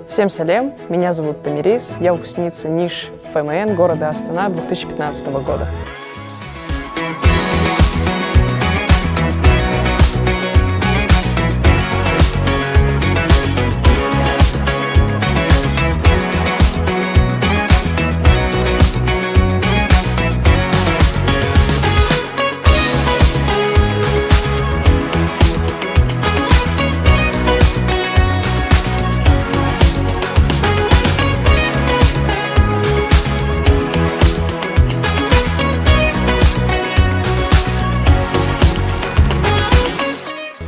Всем салем, меня зовут Тамирис, я выпускница НИШ ФМН города Астана 2015 года.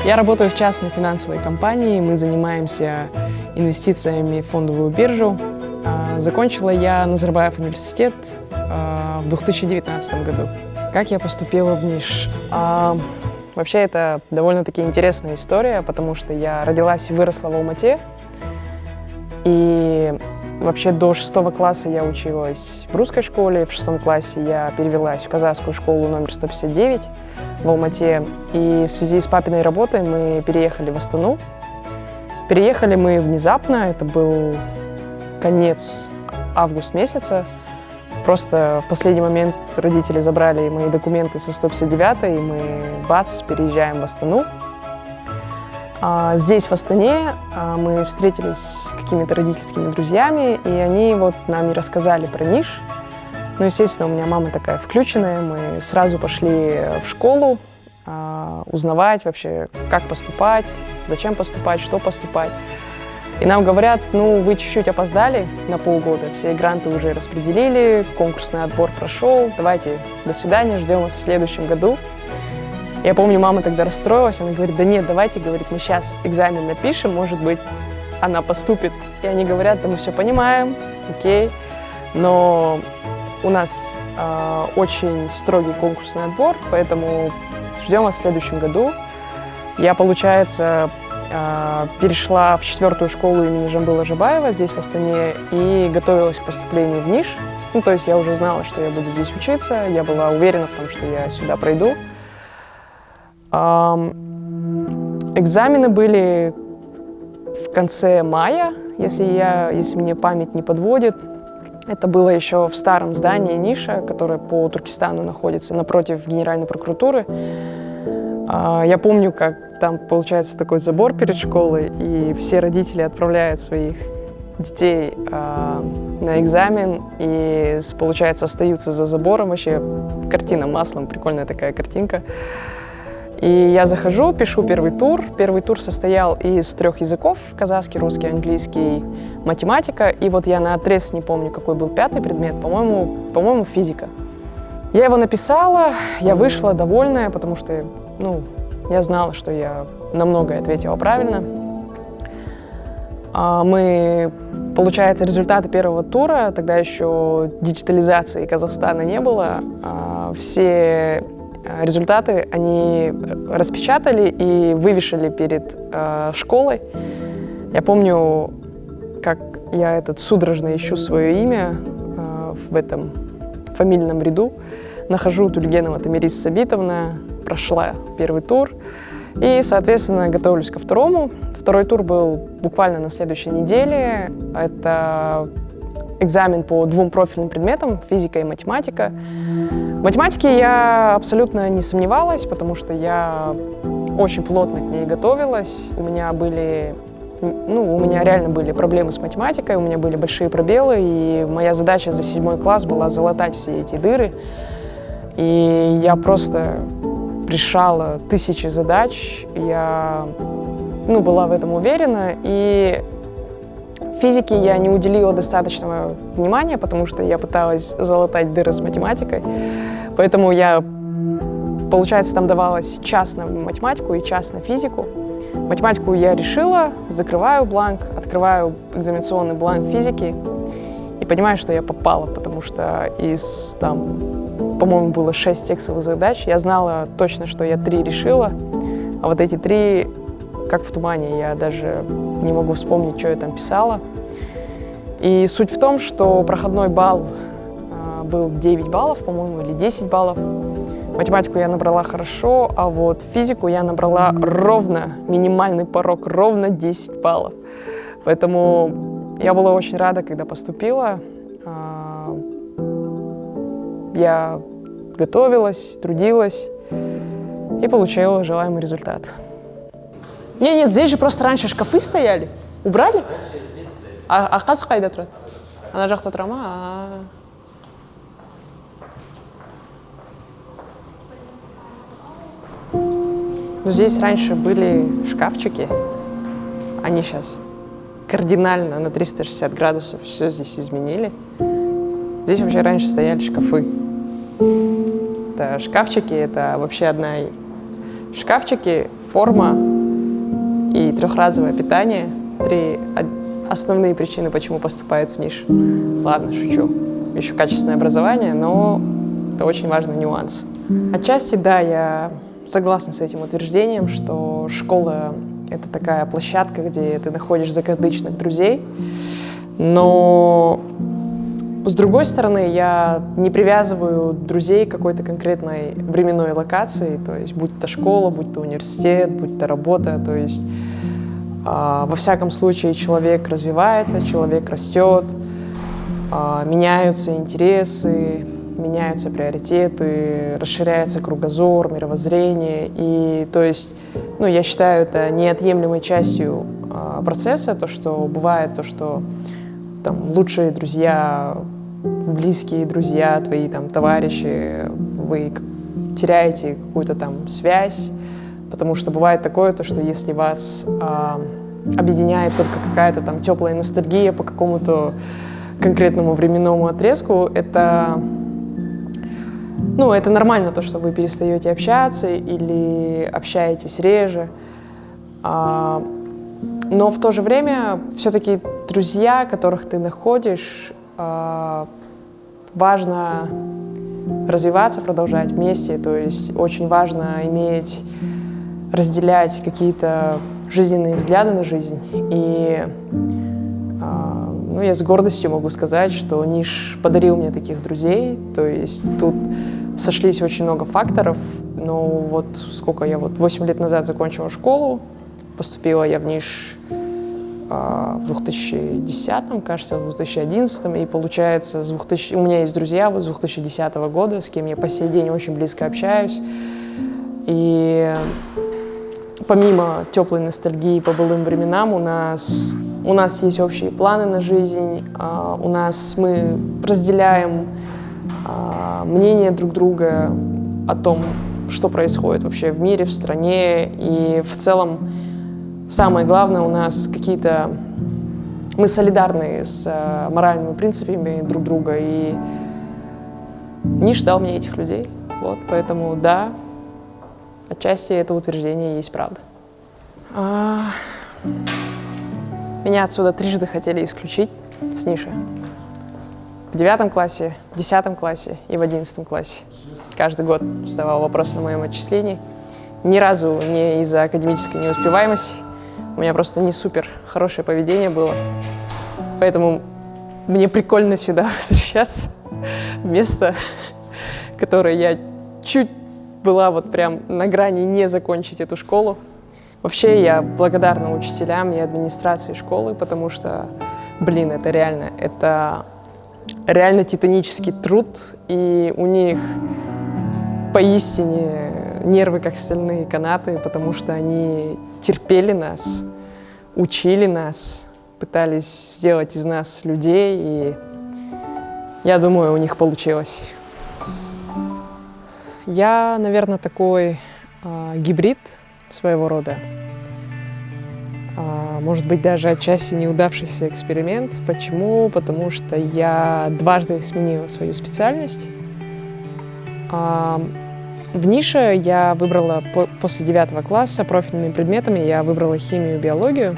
Я работаю в частной финансовой компании, мы занимаемся инвестициями в фондовую биржу. Закончила я Назарбаев университет в 2019 году. Как я поступила в НИШ? Вообще это довольно-таки интересная история, потому что я родилась и выросла в Алмате. И вообще до 6 класса я училась в русской школе, в 6 классе я перевелась в казахскую школу номер 159 в Алмате. И в связи с папиной работой мы переехали в Астану. Переехали мы внезапно, это был конец августа месяца. Просто в последний момент родители забрали мои документы со 159, и мы, бац, переезжаем в Астану. Здесь, в Астане, мы встретились с какими-то родительскими друзьями, и они вот нам и рассказали про НИШ. Ну, естественно, у меня мама такая включенная, мы сразу пошли в школу узнавать вообще, как поступать, зачем поступать, что поступать. И нам говорят, ну, вы чуть-чуть опоздали на полгода, все гранты уже распределили, конкурсный отбор прошел, давайте, до свидания, ждем вас в следующем году. Я помню, мама тогда расстроилась, она говорит, да нет, давайте, говорит, мы сейчас экзамен напишем, может быть, она поступит. И они говорят, да мы все понимаем, окей, но у нас очень строгий конкурсный отбор, поэтому ждем вас в следующем году. Я, получается, перешла в 4-ю школу имени Жамбыла Жабаева здесь, в Астане, и готовилась к поступлению в НИШ. Ну, то есть я уже знала, что я буду здесь учиться, я была уверена в том, что я сюда пройду. Экзамены были в конце мая, если мне память не подводит. Это было еще в старом здании НИШа, которое по Туркестану находится напротив Генеральной прокуратуры. Я помню, как там получается такой забор перед школой, и все родители отправляют своих детей на экзамен, и, получается, остаются за забором. Вообще картина маслом, прикольная такая картинка. И я захожу, пишу первый тур. Первый тур состоял из 3 языков: казахский, русский, английский, математика. И вот я наотрез не помню, какой был 5-й предмет, по-моему, физика. Я его написала, я вышла довольная, потому что, ну, я знала, что я на многое ответила правильно. Получается, результаты первого тура, тогда еще диджитализации Казахстана не было, все результаты они распечатали и вывешали перед школой. Я помню, как я судорожно ищу свое имя в этом фамильном ряду. Нахожу Тульгенова Тамирис Сабитовна, прошла первый тур и, соответственно, готовлюсь ко второму. Второй тур был буквально на следующей неделе. Это экзамен по 2 профильным предметам — физика и математика. В математике я абсолютно не сомневалась, потому что я очень плотно к ней готовилась. У меня реально были проблемы с математикой, у меня были большие пробелы, и моя задача за 7 класс была залатать все эти дыры. И я просто решала тысячи задач, я была в этом уверена. И физике я не уделила достаточного внимания, потому что я пыталась залатать дыры с математикой. Поэтому получается, там давалось час на математику и час на физику. Математику я решила, закрываю бланк, открываю экзаменационный бланк физики и понимаю, что я попала, потому что по-моему, было 6 текстовых задач. Я знала точно, что я 3 решила, а вот эти 3 как в тумане, я даже не могу вспомнить, что я там писала. И суть в том, что проходной балл был 9 баллов, по-моему, или 10 баллов. Математику я набрала хорошо, а вот физику я набрала ровно, минимальный порог, ровно 10 баллов. Поэтому Я была очень рада, когда поступила. Я готовилась, трудилась и получила желаемый результат. Нет, здесь же просто раньше шкафы стояли. Убрали? Раньше здесь стояли. А қыз қайда тұрады? Ана жақта тұра ма? Но здесь раньше были шкафчики. Они сейчас кардинально на 360 градусов все здесь изменили. Здесь вообще раньше стояли шкафы. Это шкафчики, это вообще шкафчики, форма и трехразовое питание. 3 основные причины, почему поступают в НИШ. Ладно, шучу. Еще качественное образование, но это очень важный нюанс. Отчасти, да, я согласна с этим утверждением, что школа — это такая площадка, где ты находишь закадычных друзей. Но с другой стороны, я не привязываю друзей к какой-то конкретной временной локации, то есть будь то школа, будь то университет, будь то работа, то есть во всяком случае человек развивается, человек растет, меняются интересы, меняются приоритеты, расширяется кругозор, мировоззрение. И то есть, я считаю, это неотъемлемой частью процесса, то, что бывает, то, что там лучшие друзья, близкие друзья, твои там товарищи, вы теряете какую-то там связь, потому что бывает такое, то, что если вас объединяет только какая-то там теплая ностальгия по какому-то конкретному временному отрезку, это нормально, то, что вы перестаете общаться или общаетесь реже. Но в то же время все-таки друзья, которых ты находишь, важно развиваться, продолжать вместе. То есть очень важно разделять какие-то жизненные взгляды на жизнь. И я с гордостью могу сказать, что НИШ подарил мне таких друзей. То есть тут сошлись очень много факторов. Но вот 8 лет назад закончила школу, поступила я в НИШ в 2010, кажется, в 2011, и получается, у меня есть друзья с 2010 года, с кем я по сей день очень близко общаюсь. И помимо теплой ностальгии по былым временам, у нас есть общие планы на жизнь, мы разделяем мнение друг друга о том, что происходит вообще в мире, в стране, и в целом самое главное, мы солидарны с моральными принципами друг друга, и НИШ дал мне этих людей. Поэтому да, отчасти это утверждение есть правда. Меня отсюда трижды хотели исключить с НИШа. В 9 классе, в 10 классе и в 11 классе. Каждый год вставал вопрос на моем отчислении. Ни разу не из-за академической неуспеваемости. У меня просто не супер хорошее поведение было. Поэтому мне прикольно сюда возвращаться. Место, которое я чуть была прям на грани не закончить эту школу. Вообще я благодарна учителям и администрации школы, потому что, это реально титанический труд, и у них поистине нервы как стальные канаты, потому что они терпели нас, учили нас, пытались сделать из нас людей, и я думаю, у них получилось. Я, наверное, такой гибрид своего рода. Может быть, даже отчасти неудавшийся эксперимент. Почему? Потому что я дважды сменила свою специальность. В НИШе я выбрала после 9 класса профильными предметами, я выбрала химию и биологию.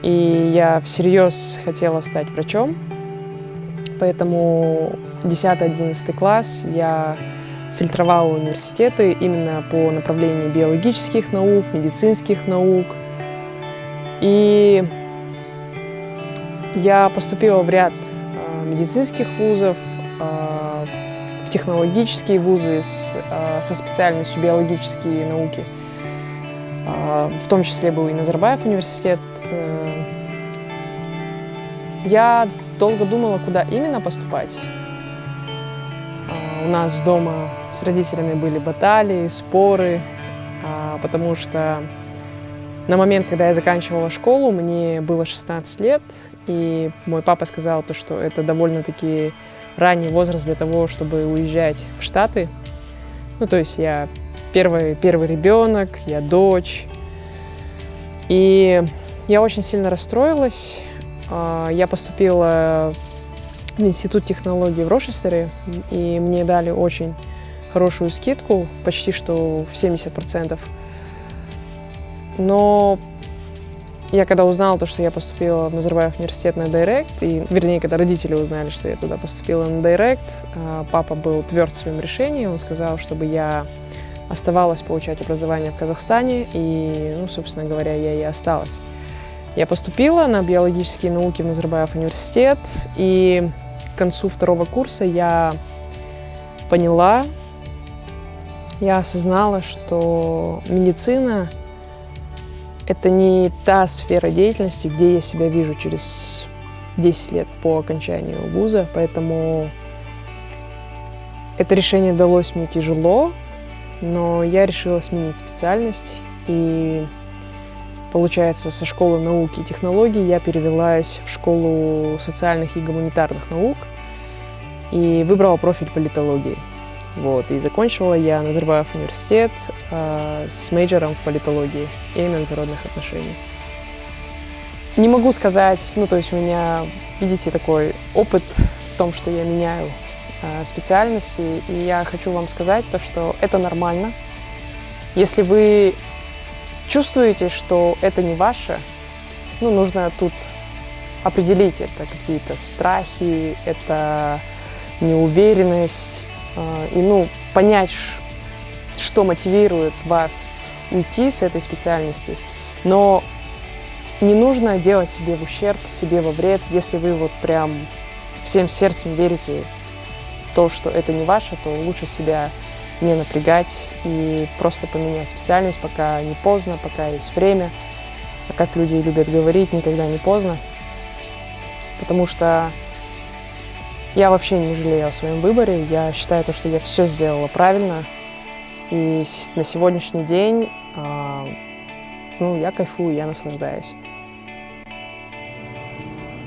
И я всерьез хотела стать врачом. Поэтому 10-11 класс я фильтровала университеты именно по направлению биологических наук, медицинских наук. И я поступила в ряд медицинских вузов, в технологические вузы со специальностью биологические науки. В том числе был и Назарбаев университет. Я долго думала, куда именно поступать. У нас дома с родителями были баталии, споры, потому что на момент, когда я заканчивала школу, мне было 16 лет, и мой папа сказал, что это довольно-таки ранний возраст для того, чтобы уезжать в Штаты. Ну, то есть я первый ребенок, я дочь. И я очень сильно расстроилась. Я поступила в Институт технологий в Рошестере, и мне дали очень хорошую скидку, почти что в 70%. Но я когда узнала, что я поступила в Назарбаев университет на Директ, и, вернее, когда родители узнали, что я туда поступила на Директ, папа был тверд в своем решении. Он сказал, чтобы я оставалась получать образование в Казахстане, и, собственно говоря, я и осталась. Я поступила на биологические науки в Назарбаев университет, и к концу второго курса я поняла, я осознала, что медицина — это не та сфера деятельности, где я себя вижу через 10 лет по окончанию вуза, поэтому это решение далось мне тяжело, но я решила сменить специальность, и, получается, со школы науки и технологий я перевелась в школу социальных и гуманитарных наук и выбрала профиль политологии. И закончила я Назарбаев университет с мейджором в политологии и международных отношениях. Не могу сказать, то есть у меня, видите, такой опыт в том, что я меняю специальности, и я хочу вам сказать что это нормально. Если вы чувствуете, что это не ваше, нужно тут определить, это какие-то страхи, это неуверенность, и понять, что мотивирует вас уйти с этой специальности. Но не нужно делать себе в ущерб, себе во вред, если вы прям всем сердцем верите в то, что это не ваше, то лучше себя не напрягать и просто поменять специальность, пока не поздно, пока есть время. А как люди любят говорить, никогда не поздно. Потому что я вообще не жалею о своем выборе. Я считаю, что я все сделала правильно. И на сегодняшний день я кайфую, я наслаждаюсь.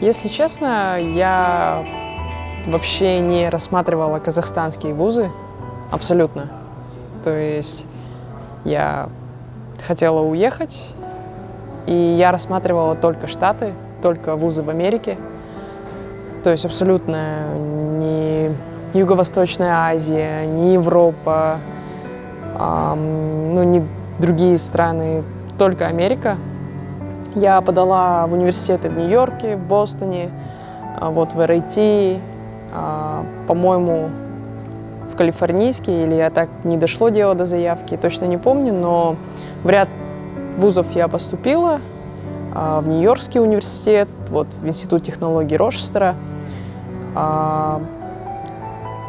Если честно, я вообще не рассматривала казахстанские вузы. Абсолютно. То есть я хотела уехать, и я рассматривала только Штаты, только вузы в Америке. То есть абсолютно не Юго-Восточная Азия, не Европа, не другие страны, только Америка. Я подала в университеты в Нью-Йорке, в Бостоне, в RIT, по-моему, в калифорнийский, или я так не дошло дело до заявки, точно не помню, но в ряд вузов я поступила, в Нью-Йоркский университет, в Институт технологий Рошестера.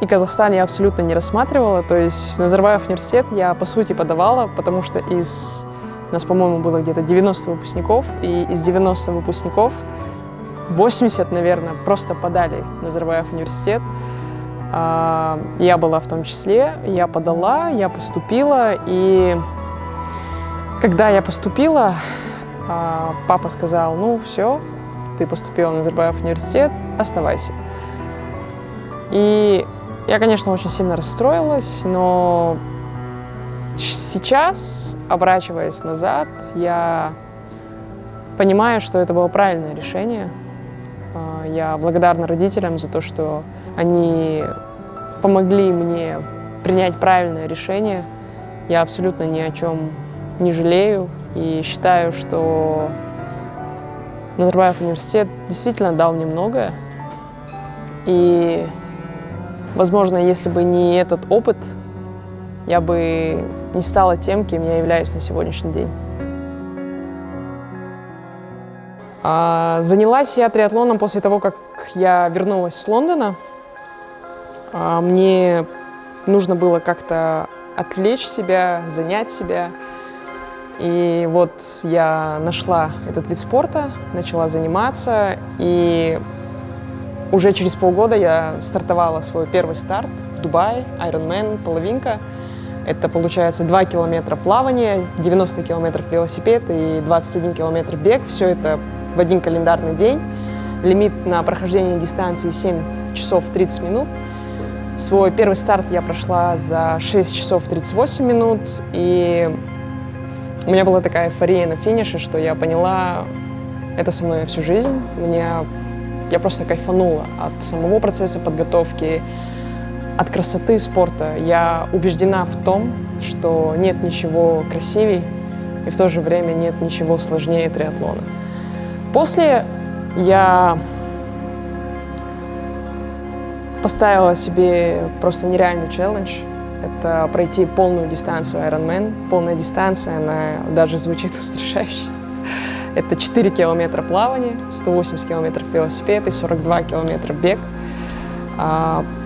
И Казахстан я абсолютно не рассматривала, то есть в Назарбаев университет я, по сути, подавала, потому что нас, по-моему, было где-то 90 выпускников, и из 90 выпускников 80, наверное, просто подали в Назарбаев университет. Я была в том числе, я подала, я поступила, и когда я поступила, папа сказал: все, ты поступила в Назарбаев университет, оставайся. И я, конечно, очень сильно расстроилась, но сейчас, оборачиваясь назад, я понимаю, что это было правильное решение. Я благодарна родителям за то, что они помогли мне принять правильное решение. Я абсолютно ни о чем не жалею и считаю, что Назарбаев университет действительно дал мне многое. И, возможно, если бы не этот опыт, я бы не стала тем, кем я являюсь на сегодняшний день. Занялась я триатлоном после того, как я вернулась с Лондона. Мне нужно было как-то отвлечь себя, занять себя. И я нашла этот вид спорта, начала заниматься. И Уже через полгода я стартовала свой первый старт в Дубае, Ironman, половинка. Это получается 2 километра плавания, 90 километров велосипед и 21 километр бег. Все это в один календарный день. Лимит на прохождение дистанции 7 часов 30 минут. Свой первый старт я прошла за 6 часов 38 минут. И у меня была такая эйфория на финише, что я поняла, это со мной всю жизнь. Я просто кайфанула от самого процесса подготовки, от красоты спорта. Я убеждена в том, что нет ничего красивее и в то же время нет ничего сложнее триатлона. После я поставила себе просто нереальный челлендж. Это пройти полную дистанцию Ironman. Полная дистанция, она даже звучит устрашающе. Это 4 километра плавания, 180 километров велосипед и 42 километра бег.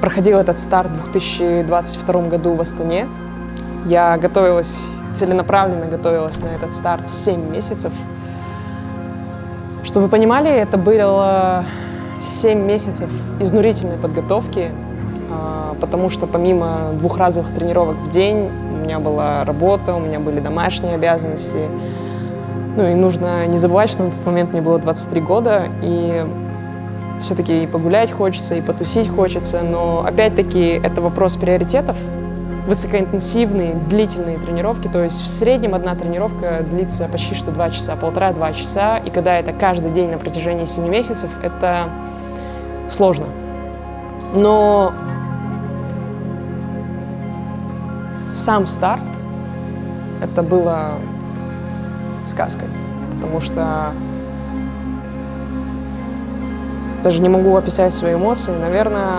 Проходил этот старт в 2022 году в Астане. Я целенаправленно готовилась на этот старт 7 месяцев. Чтобы вы понимали, это было 7 месяцев изнурительной подготовки, потому что помимо 2 разовых тренировок в день у меня была работа, у меня были домашние обязанности. Ну и нужно не забывать, что на тот момент мне было 23 года, и все-таки и погулять хочется, и потусить хочется, но опять-таки это вопрос приоритетов. Высокоинтенсивные, длительные тренировки, то есть в среднем одна тренировка длится почти что 2 часа, 1,5-2 часа, и когда это каждый день на протяжении 7 месяцев, это сложно. Но сам старт, это было сказкой, потому что даже не могу описать свои эмоции. Наверное,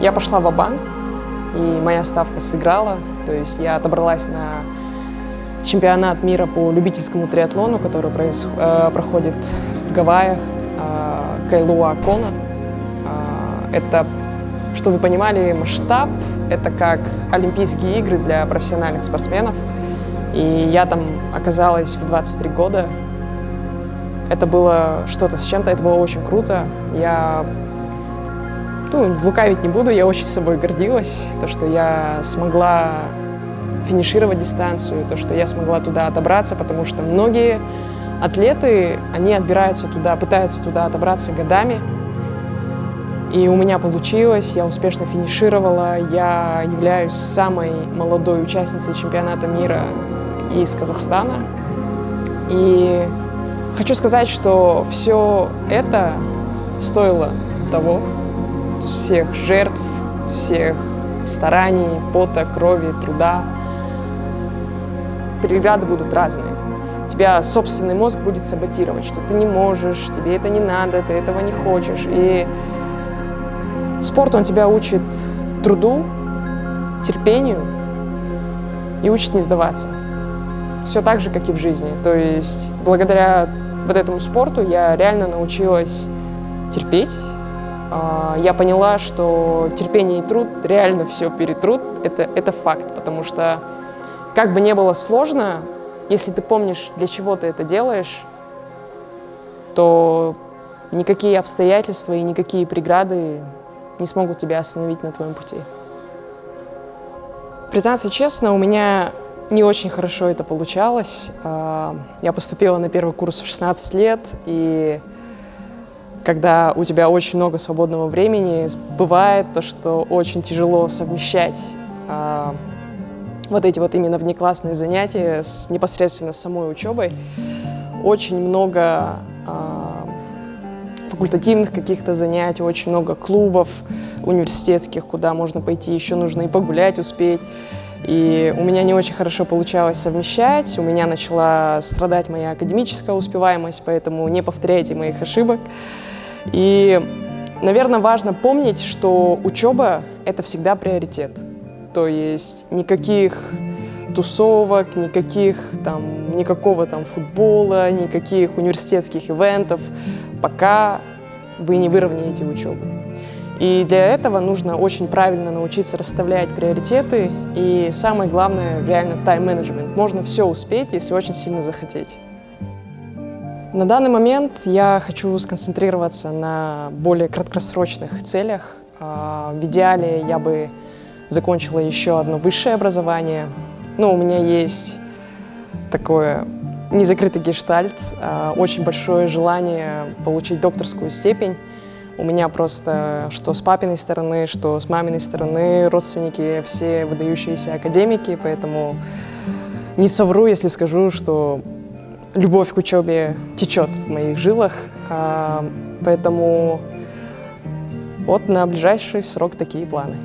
я пошла ва-банк, и моя ставка сыграла. То есть я отобралась на чемпионат мира по любительскому триатлону, который проходит в Гавайях, Кайлуа-Кона. Это, чтобы вы понимали, масштаб, это как Олимпийские игры для профессиональных спортсменов. И я там оказалась в 23 года. Это было что-то с чем-то, это было очень круто. Я лукавить не буду, я очень собой гордилась. То, что я смогла финишировать дистанцию, то, что я смогла туда отобраться, потому что многие атлеты, они отбираются туда, пытаются туда отобраться годами. И у меня получилось, я успешно финишировала. Я являюсь самой молодой участницей чемпионата мира из Казахстана. И хочу сказать, что все это стоило того, всех жертв, всех стараний, пота, крови, труда. Преграды будут разные. Тебя собственный мозг будет саботировать, что ты не можешь, тебе это не надо, ты этого не хочешь. И спорт, он тебя учит труду, терпению и учит не сдаваться. Все так же, как и в жизни. То есть благодаря вот этому спорту я реально научилась терпеть. Я поняла, что терпение и труд реально все перетрут. Это факт, потому что как бы не было сложно, если ты помнишь, для чего ты это делаешь, то никакие обстоятельства и никакие преграды не смогут тебя остановить на твоем пути. Признаться честно, у меня не очень хорошо это получалось. Я поступила на первый курс в 16 лет, и когда у тебя очень много свободного времени, бывает то, что очень тяжело совмещать вот эти вот именно внеклассные занятия непосредственно с самой учебой. Очень много факультативных каких-то занятий, очень много клубов университетских, куда можно пойти, еще нужно и погулять успеть. И у меня не очень хорошо получалось совмещать, у меня начала страдать моя академическая успеваемость, поэтому не повторяйте моих ошибок. И, наверное, важно помнить, что учеба – это всегда приоритет. То есть никаких тусовок, никакого там футбола, никаких университетских ивентов, пока вы не выровняете учебу. И для этого нужно очень правильно научиться расставлять приоритеты. И самое главное, реально, тайм-менеджмент. Можно все успеть, если очень сильно захотеть. На данный момент я хочу сконцентрироваться на более краткосрочных целях. В идеале я бы закончила еще одно высшее образование. Но у меня есть такое незакрытый гештальт, очень большое желание получить докторскую степень. У меня просто что с папиной стороны, что с маминой стороны родственники все выдающиеся академики, поэтому не совру, если скажу, что любовь к учебе течет в моих жилах, поэтому вот на ближайший срок такие планы.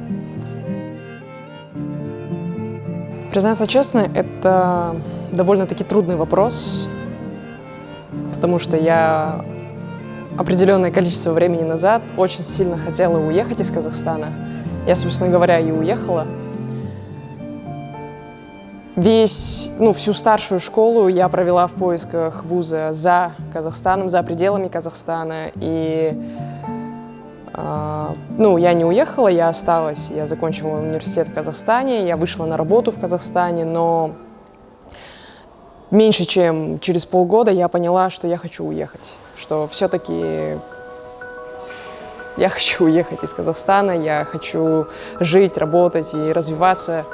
Признаться честно, это довольно-таки трудный вопрос, потому что я определенное количество времени назад очень сильно хотела уехать из Казахстана. Я, собственно говоря, и уехала. Всю старшую школу я провела в поисках вуза за Казахстаном, за пределами Казахстана. И я не уехала, я осталась. Я закончила университет в Казахстане, я вышла на работу в Казахстане, но меньше чем через полгода я поняла, что я хочу уехать, что все-таки я хочу уехать из Казахстана, я хочу жить, работать и развиваться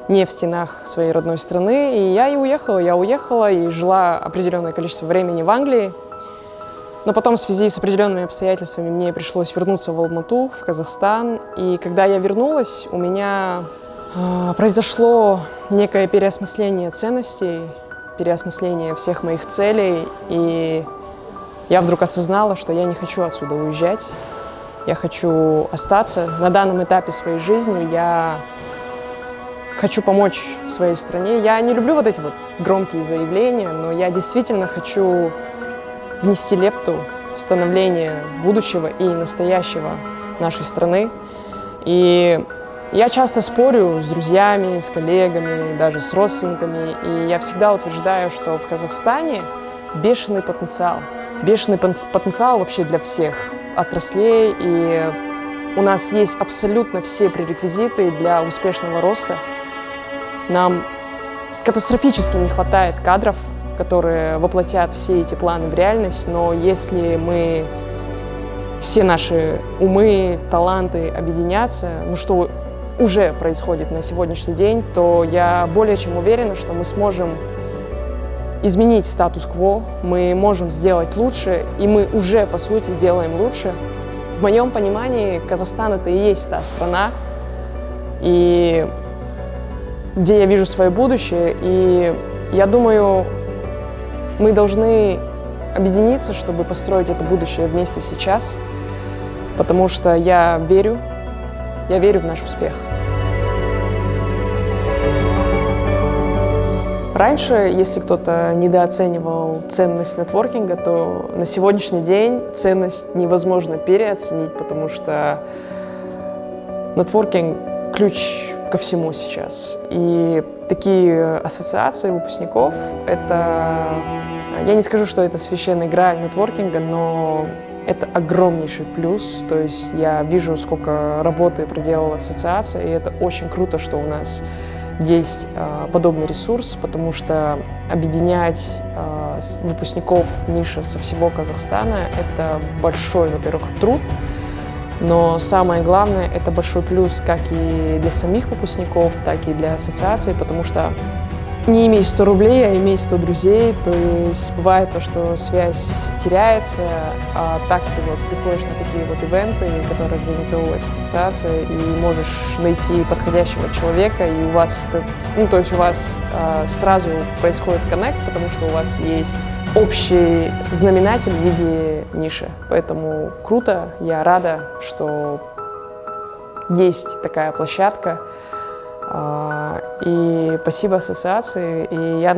не в стенах своей родной страны. И я уехала и жила определенное количество времени в Англии. Но потом в связи с определенными обстоятельствами мне пришлось вернуться в Алмату, в Казахстан. И когда я вернулась, у меня произошло некое переосмысление ценностей, переосмысление всех моих целей. И я вдруг осознала, что я не хочу отсюда уезжать. Я хочу остаться. На данном этапе своей жизни я хочу помочь своей стране. Я не люблю вот эти вот громкие заявления, но я действительно хочу внести лепту в становление будущего и настоящего нашей страны. И я часто спорю с друзьями, с коллегами, даже с родственниками, и я всегда утверждаю, что в Казахстане бешеный потенциал. Бешеный потенциал вообще для всех отраслей, и у нас есть абсолютно все пререквизиты для успешного роста. Нам катастрофически не хватает кадров, которые воплотят все эти планы в реальность, но если все наши умы, таланты объединятся, что уже происходит на сегодняшний день, то я более чем уверена, что мы сможем изменить статус-кво, мы можем сделать лучше, и мы уже, по сути, делаем лучше. В моем понимании, Казахстан — это и есть та страна, где я вижу свое будущее, и я думаю, мы должны объединиться, чтобы построить это будущее вместе сейчас, потому что я верю в наш успех. Раньше, если кто-то недооценивал ценность нетворкинга, то на сегодняшний день ценность невозможно переоценить, потому что нетворкинг – ключ ко всему сейчас. И такие ассоциации выпускников – я не скажу, что это священный грааль нетворкинга, но это огромнейший плюс. То есть я вижу, сколько работы проделала ассоциация, и это очень круто, что у нас есть подобный ресурс, потому что объединять выпускников ниши со всего Казахстана – это большой, во-первых, труд, но самое главное – это большой плюс как и для самих выпускников, так и для ассоциации, потому что не имей 100 рублей, а имей 100 друзей. То есть бывает то, что связь теряется, а так ты приходишь на такие ивенты, которые организовывает ассоциация, и можешь найти подходящего человека, и у вас сразу происходит коннект, потому что у вас есть общий знаменатель в виде ниши. Поэтому круто, я рада, что есть такая площадка. И спасибо ассоциации, и я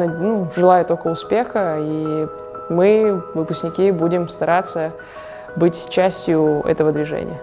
желаю только успеха, и мы, выпускники, будем стараться быть частью этого движения.